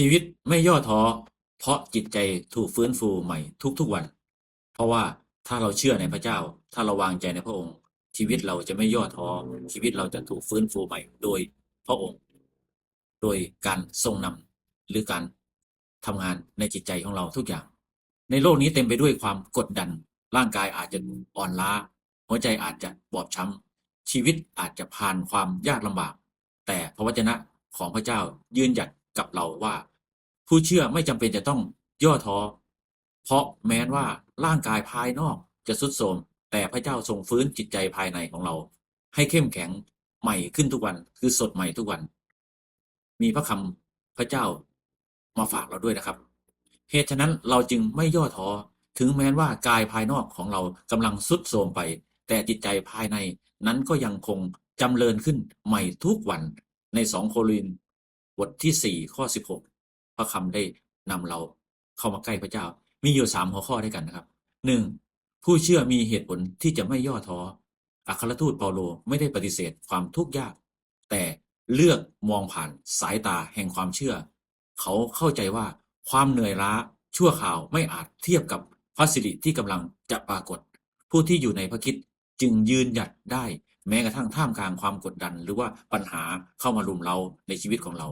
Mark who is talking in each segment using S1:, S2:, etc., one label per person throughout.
S1: ชีวิตไม่ย่อท้อเพราะจิตใจถูกฟื้นฟูใหม่ทุกๆวันเพราะว่าถ้าเราเชื่อในพระเจ้าถ้าเราวางใจในพระองค์ชีวิตเราจะไม่ย่อท้อชีวิตเราจะถูกฟื้นฟูใหม่โดยพระองค์โดยการทรงนำหรือการทำงานในจิตใจของเราทุกอย่างในโลกนี้เต็มไปด้วยความกดดันร่างกายอาจจะอ่อนล้าหัวใจอาจจะบอบช้ำชีวิตอาจจะผ่านความยากลำบากแต่พระวจนะของพระเจ้ายืนหยัดกับเราว่าผู้เชื่อไม่จำเป็นจะต้องย่อท้อเพราะแม้ว่าร่างกายภายนอกจะทรุดโทรมแต่พระเจ้าทรงฟื้นจิตใจภายในของเราให้เข้มแข็งใหม่ขึ้นทุกวันคือสดใหม่ทุกวันมีพระคำพระเจ้ามาฝากเราด้วยนะครับเหตุฉะนั้นเราจึงไม่ย่อท้อถึงแม้ว่ากายภายนอกของเรากำลังทรุดโทรมไปแต่จิตใจภายในนั้นก็ยังคงจำเริญขึ้นใหม่ทุกวันใน2 โครินธ์บทที่4ข้อ16พระคำได้นำเราเข้ามาใกล้พระเจ้ามีอยู่3หัวข้อด้วยกันนะครับ1ผู้เชื่อมีเหตุผลที่จะไม่ย่อท้ออัครทูตเปาโลไม่ได้ปฏิเสธความทุกข์ยากแต่เลือกมองผ่านสายตาแห่งความเชื่อเขาเข้าใจว่าความเหนื่อยล้าชั่วคราวไม่อาจเทียบกับพระสิริที่กำลังจะปรากฏผู้ที่อยู่ในพระคริสต์จึงยืนหยัดได้แม้กระทั่งท่ามกลางความกดดันหรือว่าปัญหาเข้ามารุมเร้าในชีวิตของเรา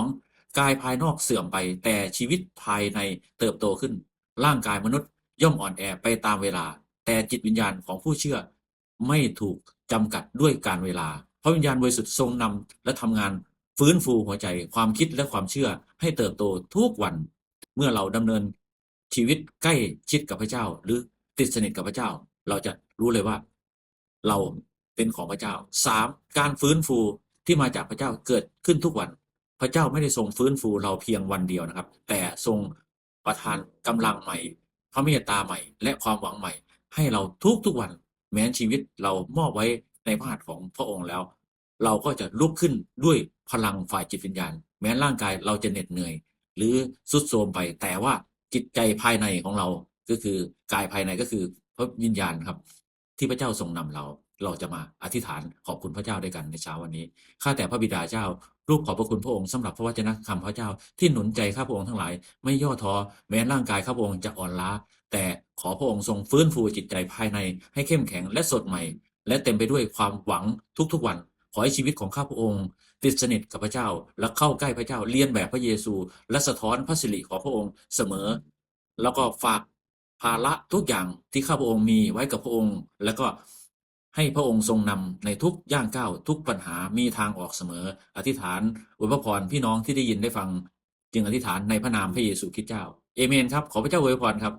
S1: 2กายภายนอกเสื่อมไปแต่ชีวิตภายในเติบโตขึ้นร่างกายมนุษย์ย่อมอ่อนแอไปตามเวลาแต่จิตวิญญาณของผู้เชื่อไม่ถูกจำกัดด้วยการเวลาพระวิญญาณบริสุทธิ์ทรงนำและทำงานฟื้นฟูหัวใจความคิดและความเชื่อให้เติบโตทุกวันเมื่อเราดำเนินชีวิตใกล้ชิดกับพระเจ้าหรือติดสนิทกับพระเจ้าเราจะรู้เลยว่าเราเป็นของพระเจ้า3การฟื้นฟูที่มาจากพระเจ้าเกิดขึ้นทุกวันพระเจ้าไม่ได้ทรงฟื้นฟูเราเพียงวันเดียวนะครับแต่ทรงประทานกำลังใหม่พระเมตตาใหม่และความหวังใหม่ให้เราทุกวันแม้ชีวิตเรามอบไว้ในพระหัตถ์ของพระองค์แล้วเราก็จะลุกขึ้นด้วยพลังฝ่ายจิตวิญญาณแม้ร่างกายเราจะเหน็ดเหนื่อยหรือทรุดโทรมไปแต่ว่าจิตใจภายในของเราก็คือกายภายในก็คือพระวิญญาณครับที่พระเจ้าทรงนำเราจะมาอธิษฐานขอบคุณพระเจ้าด้วยกันในเช้าวันนี้ข้าแต่พระบิดาเจ้ารูปขอบพระคุณพระองค์สำหรับพระวจนะคำพระเจ้าที่หนุนใจข้าพระองค์ทั้งหลายไม่ย่อท้อแม้ร่างกายข้าพระองค์จะอ่อนล้าแต่ขอพระองค์ทรงฟื้นฟูจิตใจภายในให้เข้มแข็งและสดใหม่และเต็มไปด้วยความหวังทุกๆวันขอให้ชีวิตของข้าพระองค์ติดสนิทกับพระเจ้าและเข้าใกล้พระเจ้าเลียนแบบพระเยซูและสะท้อนพระสิริของพระองค์เสมอแล้วก็ฝากภาระทุกอย่างที่ข้าพระองค์มีไว้กับพระองค์แล้วก็ให้พระองค์ทรงนำในทุกย่างก้าวทุกปัญหามีทางออกเสมออธิษฐานอวยพรพี่น้องที่ได้ยินได้ฟังจึงอธิษฐานในพระนามพระเยซูคริสต์เจ้าเอเมนครับขอพระเจ้าอวยพรครับ